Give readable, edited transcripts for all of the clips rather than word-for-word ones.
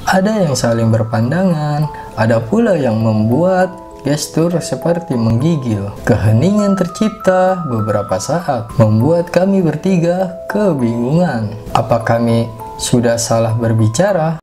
Ada yang saling berpandangan, ada pula yang membuat gestur seperti menggigil. Keheningan tercipta beberapa saat, membuat kami bertiga kebingungan. Apa kami sudah salah berbicara?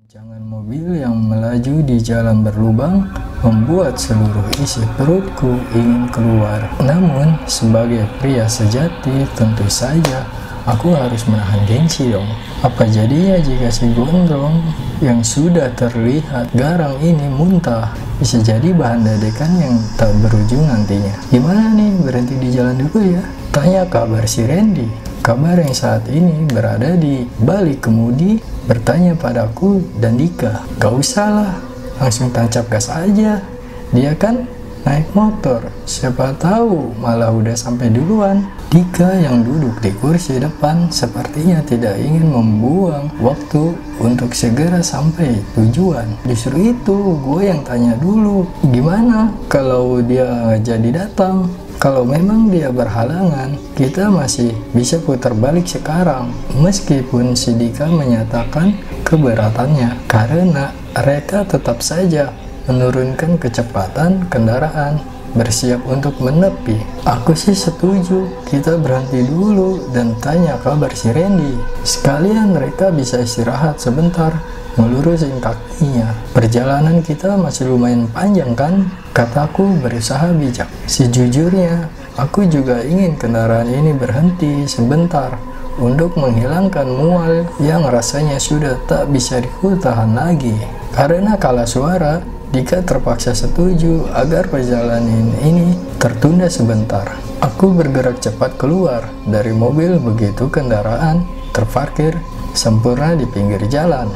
Jangan mobil yang melaju di jalan berlubang membuat seluruh isi perutku ingin keluar. Namun, sebagai pria sejati, tentu saja aku harus menahan gengsi dong. Apa jadinya jika si gondrong yang sudah terlihat garang ini muntah? Bisa jadi bahan dadekan yang tak berujung nantinya. Gimana nih, berhenti di jalan dulu ya? Tanya kabar si Randy. Kabar yang saat ini berada di balik kemudi bertanya padaku dan Dika. Gak usah lah, langsung tancap gas aja. Dia kan naik motor, siapa tahu malah udah sampai duluan. Dika yang duduk di kursi depan sepertinya tidak ingin membuang waktu untuk segera sampai tujuan. Justru itu gue yang tanya dulu, gimana kalau dia nggak jadi datang? Kalau memang dia berhalangan, kita masih bisa putar balik sekarang. Meskipun si Dika menyatakan keberatannya, karena mereka tetap saja menurunkan kecepatan kendaraan, bersiap untuk menepi. Aku sih setuju, kita berhenti dulu dan tanya kabar si Randy. Sekalian mereka bisa istirahat sebentar, ngelurusin kakinya. Perjalanan kita masih lumayan panjang kan? Kataku berusaha bijak. Sejujurnya, aku juga ingin kendaraan ini berhenti sebentar untuk menghilangkan mual yang rasanya sudah tak bisa ditahan lagi. Karena kalah suara, Dika terpaksa setuju agar perjalanan ini tertunda sebentar. Aku bergerak cepat keluar dari mobil begitu kendaraan terparkir sempurna di pinggir jalan.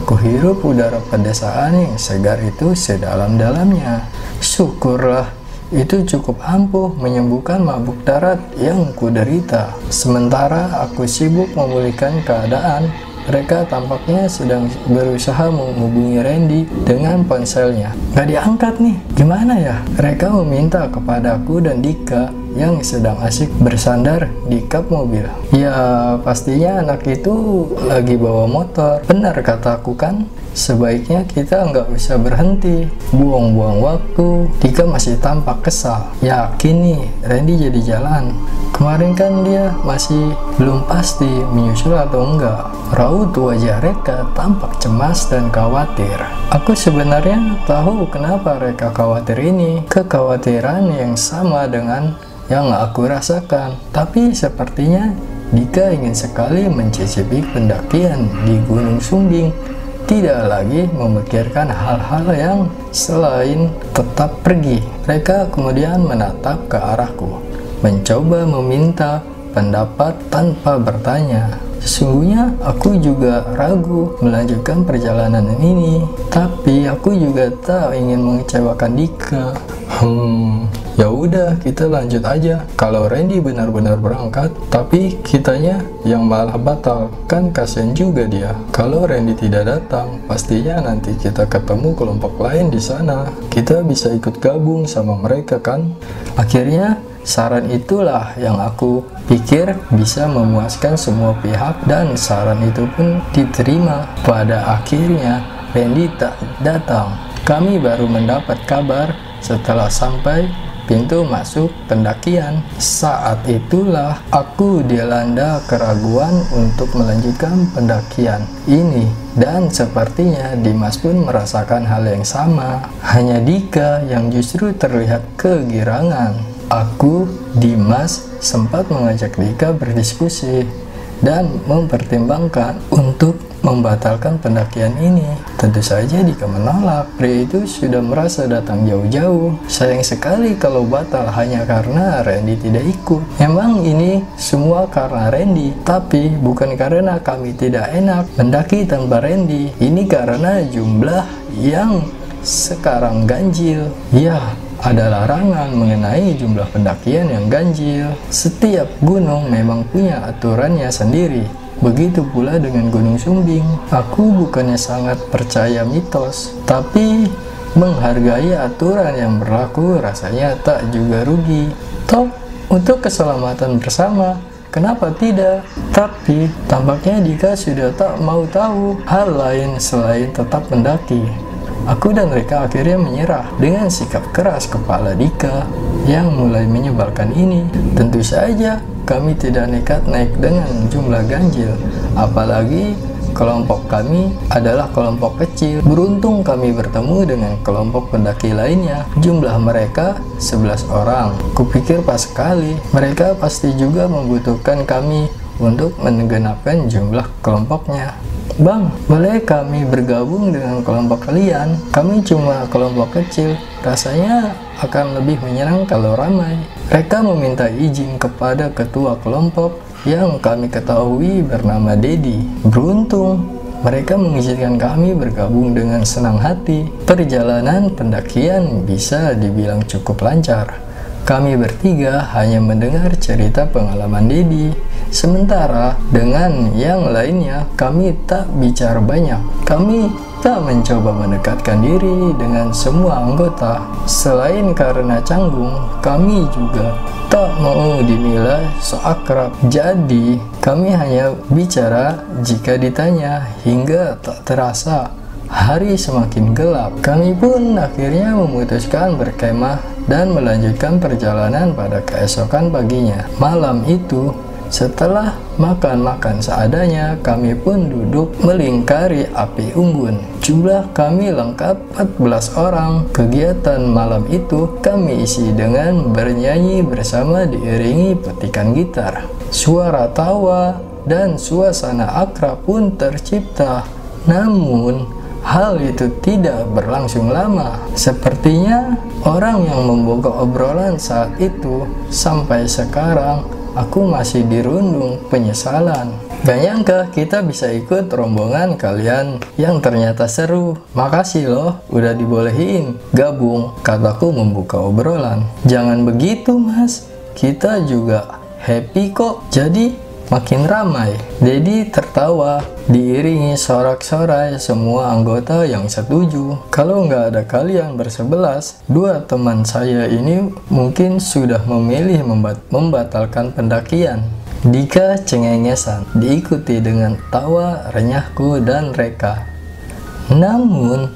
Kuhirup udara pedesaan yang segar itu sedalam-dalamnya. Syukurlah, itu cukup ampuh menyembuhkan mabuk darat yang kuderita. Sementara aku sibuk memulihkan keadaan, mereka tampaknya sedang berusaha menghubungi Randy dengan ponselnya. Gak diangkat nih, gimana ya? Mereka meminta kepadaku dan Dika yang sedang asik bersandar di kap mobil. Ya pastinya anak itu lagi bawa motor. Benar kataku kan? Sebaiknya kita nggak usah berhenti, buang-buang waktu. Dika masih tampak kesal. Yakin nih Randy jadi jalan. Kemarin kan dia masih belum pasti menyusul atau enggak. Raut wajah Reka tampak cemas dan khawatir. Aku sebenarnya tahu kenapa Reka khawatir ini. Kekhawatiran yang sama dengan yang aku rasakan. Tapi sepertinya Dika ingin sekali mencicipi pendakian di Gunung Sumbing. Tidak lagi memikirkan hal-hal yang selain tetap pergi. Mereka kemudian menatap ke arahku, mencoba meminta pendapat tanpa bertanya. Sesungguhnya aku juga ragu melanjutkan perjalanan ini, tapi aku juga tak ingin mengecewakan Dika. Ya udah, kita lanjut aja. Kalau Randy benar-benar berangkat, tapi kitanya yang malah batal, kan kasihan juga dia. Kalau Randy tidak datang, pastinya nanti kita ketemu kelompok lain di sana. Kita bisa ikut gabung sama mereka kan? Akhirnya saran itulah yang aku pikir bisa memuaskan semua pihak, dan saran itu pun diterima. Pada akhirnya Randy tak datang. Kami baru mendapat kabar setelah sampai pintu masuk pendakian. Saat itulah aku dilanda keraguan untuk melanjutkan pendakian ini, dan sepertinya Dimas pun merasakan hal yang sama. Hanya Dika yang justru terlihat kegirangan. Aku, Dimas, sempat mengajak Dika berdiskusi dan mempertimbangkan untuk membatalkan pendakian ini. Tentu saja Dika menolak. Pria itu sudah merasa datang jauh-jauh. Sayang sekali kalau batal hanya karena Randy tidak ikut. Memang ini semua karena Randy, tapi bukan karena kami tidak enak mendaki tanpa Randy. Ini karena jumlah yang sekarang ganjil. Ya, ada larangan mengenai jumlah pendakian yang ganjil. Setiap gunung memang punya aturannya sendiri. Begitu pula dengan Gunung Sumbing. Aku bukannya sangat percaya mitos, tapi menghargai aturan yang berlaku rasanya tak juga rugi. Toh, untuk keselamatan bersama, kenapa tidak? Tapi tampaknya Dika sudah tak mau tahu hal lain selain tetap mendaki. Aku dan Reka akhirnya menyerah dengan sikap keras kepala Dika yang mulai menyebalkan ini. Tentu saja kami tidak nekat naik dengan jumlah ganjil, apalagi kelompok kami adalah kelompok kecil. Beruntung kami bertemu dengan kelompok pendaki lainnya. Jumlah mereka 11 orang. Kupikir pas sekali, mereka pasti juga membutuhkan kami untuk menggenapkan jumlah kelompoknya. Bang, boleh kami bergabung dengan kelompok kalian? Kami cuma kelompok kecil, rasanya akan lebih menyenang kalau ramai. Mereka meminta izin kepada ketua kelompok yang kami ketahui bernama Dedi. Beruntung, mereka mengizinkan kami bergabung dengan senang hati. Perjalanan pendakian bisa dibilang cukup lancar. Kami bertiga hanya mendengar cerita pengalaman Dedi, sementara dengan yang lainnya kami tak bicara banyak. Kami tak mencoba mendekatkan diri dengan semua anggota. Selain karena canggung, kami juga tak mau dinilai so akrab. Jadi, kami hanya bicara jika ditanya hingga tak terasa. Hari semakin gelap. Kami pun akhirnya memutuskan berkemah dan melanjutkan perjalanan pada keesokan paginya. Malam itu, setelah makan-makan seadanya, kami pun duduk melingkari api unggun. Jumlah kami lengkap 14 orang. Kegiatan malam itu kami isi dengan bernyanyi bersama diiringi petikan gitar. Suara tawa dan suasana akrab pun tercipta. Namun, hal itu tidak berlangsung lama. Sepertinya orang yang membuka obrolan saat itu sampai sekarang aku masih dirundung penyesalan. Gak nyangka kita bisa ikut rombongan kalian yang ternyata seru. Makasih loh udah dibolehin gabung, kataku membuka obrolan. Jangan begitu mas, kita juga happy kok. Jadi makin ramai. Dedi tertawa diiringi sorak-sorai semua anggota yang setuju. Kalau nggak ada kalian bersebelas, dua teman saya ini mungkin sudah memilih membatalkan pendakian. Dika cengengesan, diikuti dengan tawa renyahku dan Reka. Namun,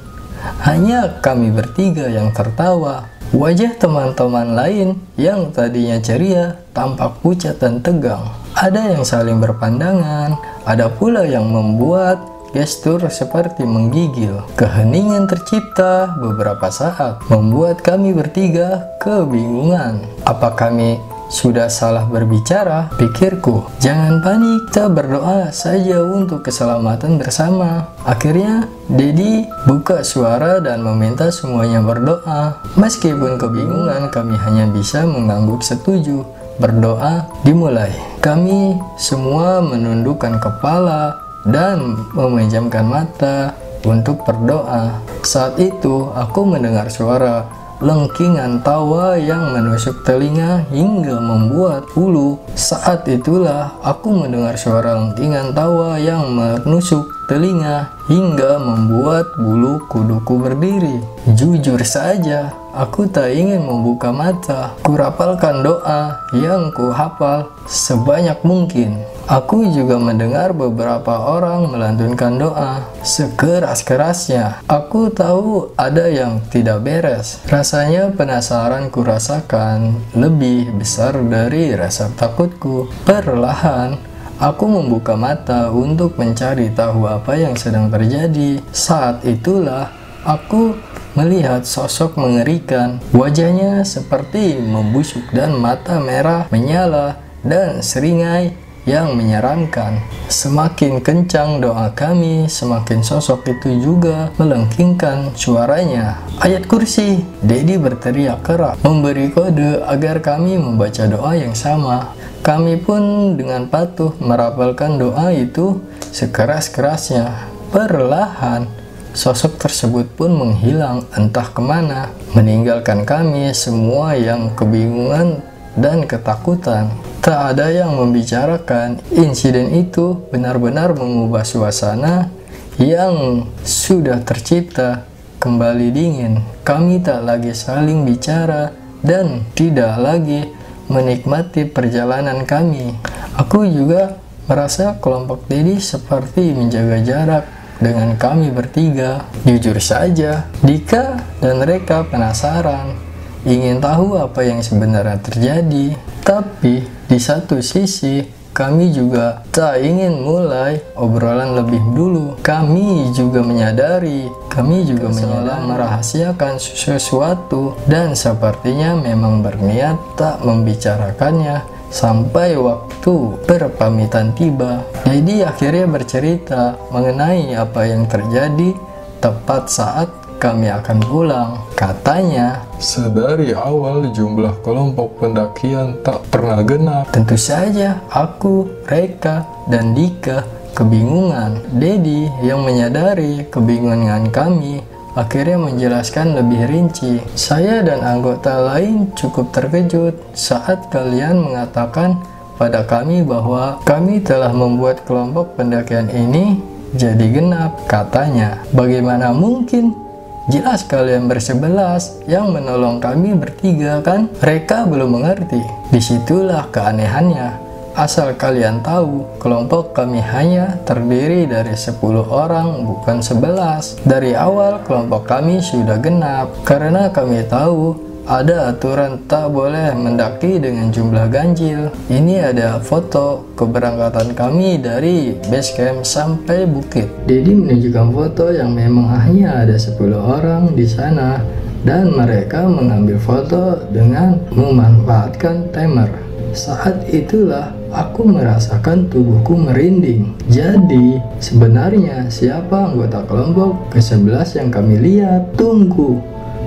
hanya kami bertiga yang tertawa. Wajah teman-teman lain yang tadinya ceria tampak pucat dan tegang. Ada yang saling berpandangan, ada pula yang membuat gestur seperti menggigil. Keheningan tercipta beberapa saat, membuat kami bertiga kebingungan. Apa kami sudah salah berbicara? Pikirku. Jangan panik, kita berdoa saja untuk keselamatan bersama. Akhirnya, Dedi buka suara dan meminta semuanya berdoa. Meskipun kebingungan, kami hanya bisa mengangguk setuju. Berdoa dimulai. Kami semua menundukkan kepala dan memejamkan mata untuk berdoa. Saat itu aku mendengar suara lengkingan tawa yang menusuk telinga hingga membuat bulu. Saat itulah aku mendengar suara lengkingan tawa yang menusuk telinga hingga membuat bulu kuduku berdiri. Jujur saja, aku tak ingin membuka mata. Kurapalkan doa yang kuhafal sebanyak mungkin. Aku juga mendengar beberapa orang melantunkan doa sekeras-kerasnya. Aku tahu ada yang tidak beres. Rasanya penasaran kurasakan lebih besar dari rasa takutku. Perlahan, aku membuka mata untuk mencari tahu apa yang sedang terjadi. Saat itulah aku melihat sosok mengerikan. Wajahnya seperti membusuk dan mata merah menyala dan seringai yang menyeramkan. Semakin kencang doa kami, semakin sosok itu juga melengkingkan suaranya. Ayat kursi, Dedi berteriak keras, memberi kode agar kami membaca doa yang sama. Kami pun dengan patuh merapalkan doa itu sekeras-kerasnya. Perlahan, sosok tersebut pun menghilang entah kemana, meninggalkan kami semua yang kebingungan dan ketakutan. Tak ada yang membicarakan. Insiden itu benar-benar mengubah suasana yang sudah tercipta kembali dingin. Kami tak lagi saling bicara dan tidak lagi menikmati perjalanan kami. Aku juga merasa kelompok Dedi seperti menjaga jarak dengan kami bertiga. Jujur saja, Dika dan Reka penasaran, ingin tahu apa yang sebenarnya terjadi. Tapi di satu sisi, kami juga tak ingin mulai obrolan lebih dulu. Kami juga menyadari merahasiakan sesuatu dan sepertinya memang berniat tak membicarakannya sampai waktu berpamitan tiba. Jadi akhirnya bercerita mengenai apa yang terjadi tepat saat kami akan pulang. Katanya, sedari awal jumlah kelompok pendakian tak pernah genap. Tentu saja aku, Reka, dan Dika kebingungan. Dedi yang menyadari kebingungan kami akhirnya menjelaskan lebih rinci. Saya dan anggota lain cukup terkejut saat kalian mengatakan pada kami bahwa kami telah membuat kelompok pendakian ini jadi genap. Katanya, bagaimana mungkin? Jelas kalian bersebelas yang menolong kami bertiga kan? Mereka belum mengerti. Disitulah keanehannya. Asal kalian tahu, kelompok kami hanya terdiri dari 10 orang, bukan 11. Dari awal kelompok kami sudah genap, karena kami tahu ada aturan tak boleh mendaki dengan jumlah ganjil. Ini ada foto keberangkatan kami dari base camp sampai bukit. Dedi menunjukkan foto yang memang hanya ada 10 orang di sana, dan mereka mengambil foto dengan memanfaatkan timer. Saat itulah aku merasakan tubuhku merinding. Jadi sebenarnya siapa anggota kelompok ke-11 yang kami lihat? Tunggu,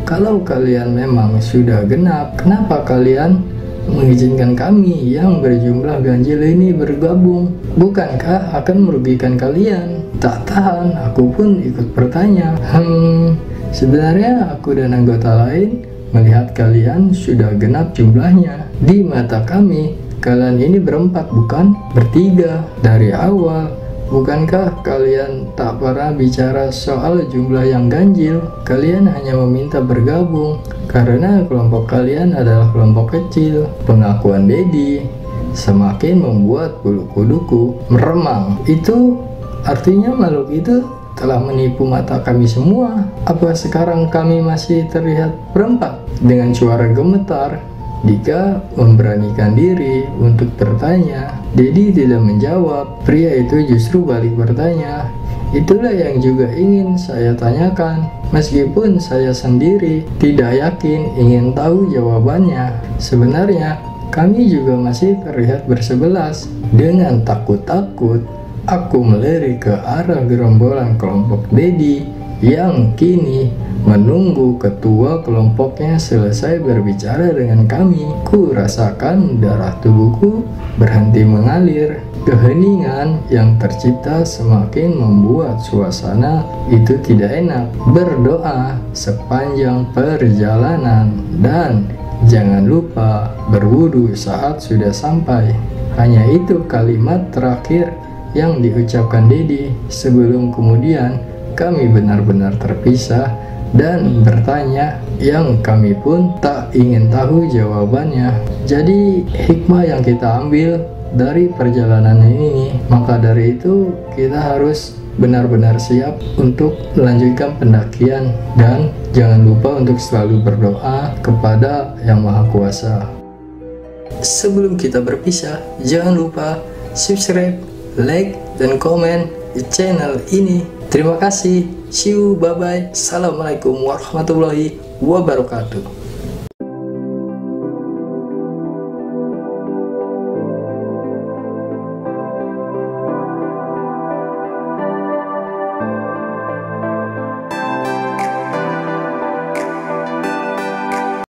kalau kalian memang sudah genap, kenapa kalian mengizinkan kami yang berjumlah ganjil ini bergabung? Bukankah akan merugikan kalian? Tak tahan, aku pun ikut bertanya. Sebenarnya aku dan anggota lain melihat kalian sudah genap jumlahnya. Di mata kami, kalian ini berempat bukan bertiga dari awal. Bukankah kalian tak pernah bicara soal jumlah yang ganjil? Kalian hanya meminta bergabung karena kelompok kalian adalah kelompok kecil. Pengakuan Dedi semakin membuat bulu kuduku meremang. Itu artinya makhluk itu telah menipu mata kami semua. Apa sekarang kami masih terlihat berempat? Dengan suara gemetar, Dika memberanikan diri untuk bertanya. Dedi tidak menjawab. Pria itu justru balik bertanya. Itulah yang juga ingin saya tanyakan. Meskipun saya sendiri tidak yakin ingin tahu jawabannya. Sebenarnya kami juga masih terlihat bersebelas. Dengan takut-takut, aku melirik ke arah gerombolan kelompok Dedi yang kini menunggu ketua kelompoknya selesai berbicara dengan kami. Ku rasakan darah tubuhku berhenti mengalir. Keheningan yang tercipta semakin membuat suasana itu tidak enak. Berdoa sepanjang perjalanan dan jangan lupa berwudu saat sudah sampai. Hanya itu kalimat terakhir yang diucapkan Dedi sebelum kemudian kami benar-benar terpisah dan bertanya yang kami pun tak ingin tahu jawabannya. Jadi hikmah yang kita ambil dari perjalanan ini, maka dari itu kita harus benar-benar siap untuk melanjutkan pendakian dan jangan lupa untuk selalu berdoa kepada Yang Maha Kuasa. Sebelum kita berpisah, jangan lupa subscribe, like, dan komen di channel ini. Terima kasih. See you, bye-bye. Assalamualaikum warahmatullahi wabarakatuh.